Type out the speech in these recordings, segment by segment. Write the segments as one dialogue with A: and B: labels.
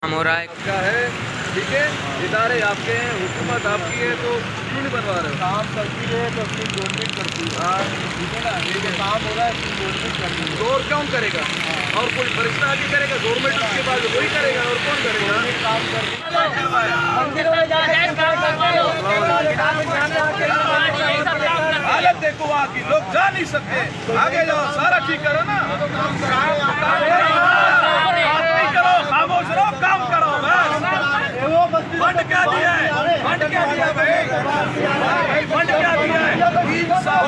A: काम हो रहा है
B: आपका है, ठीक है, इदारे आपके हैं, हुकूमत आपकी है, तो क्यों नहीं बनवा रहे हो?
C: काम करती है तो अपनी गवर्नमेंट करती है।
B: हाँ,
C: ठीक है ना, ये जो काम हो रहा है अपनी गवर्नमेंट करती है।
B: तो और कौन करेगा? और कोई फरिश्ता आगे करेगा? गवर्नमेंट उसके बाद वही करेगा, और कौन करेगा?
C: काम करती
D: मंदिरों में
B: हालत देखो वहाँ की, लोग जा नहीं सकते। आगे जाओ, सारा ठीक करो ना। बात नहीं करो, खामोश रहो, काम करो बस। फंड क्या दिया है? फंड क्या दिया है भाई? फंड क्या दिया है? 3 साल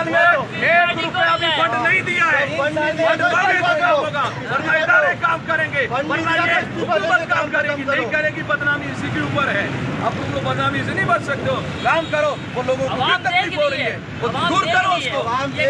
B: में 1 रुपया भी फंड नहीं दिया है। फंड दोगे तो काम होगा, वरना इदारे काम करेंगे, वरना ये हुकूमत काम करेगी, नहीं करेगी। बदनामी इसी के ऊपर है। अब तुम लोग बदनामी से नहीं बच सकते हो। काम करो, वो लोगों को क्या तकलीफ हो रही है वो दूर करो उसको। नहीं,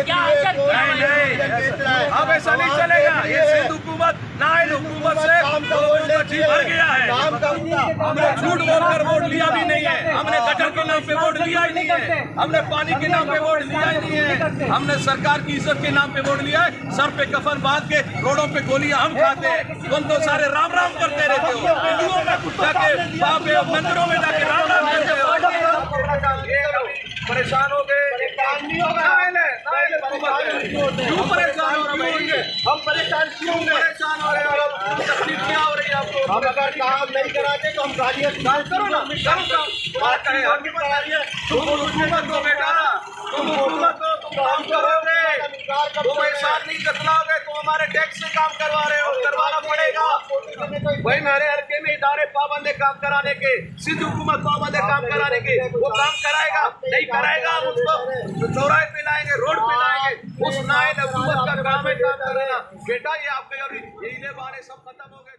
B: अब ऐसा नहीं चलेगा। ये सिंध हुकूमत नाइल हुकूमत से लोगों का जी भर गया है। हमने झूठ बोलकर वोट लिया भी नहीं है, हमने गटर के नाम पे वोट लिया ही नहीं है, हमने पानी के नाम पे वोट लिया ही नहीं है, हमने सरकार की इज्जत के नाम पे वोट लिया है। सर पे कफन बांध के रोडों पे गोलियां हम खाते हैं, तुम तो सारे राम राम करते रहते हो। हिंदुओं में जाके वहाँ पे मंदिरों में जाके राम राम करते हो। परेशान हो गए, क्यों परेशान हो रहे हो?
C: हम परेशान क्यों होंगे?
B: परेशान हो रहे हो? तकलीफ क्या हो रही है आपको?
C: हम अगर काम नहीं कराते तो हम गाड़ियाँ
B: करो ना, करो काम। बात है आपकी बता रही है, तुम हुकूमत हो बेटा, तुम हुकूमत हो, तुम काम करोगे, तुम ऐसा नहीं कतलाओगे, तुम हमारे टैक्स से काम करवा रहे हो, करवाना पड़ेगा। भाई मेरे हल्के में इदारे पाबंद है काम कराने के, सिंध हुकूमत पाबंद है काम कराने के, वो काम कराएगा नहीं कराएगा, हम उसको चौराहे पे लाएंगे, रोड पे लाएंगे। उस नाइल हुकूमत का काम है काम करना। बेटा ये आपके अभी यही बहाने सब खत्म हो गए।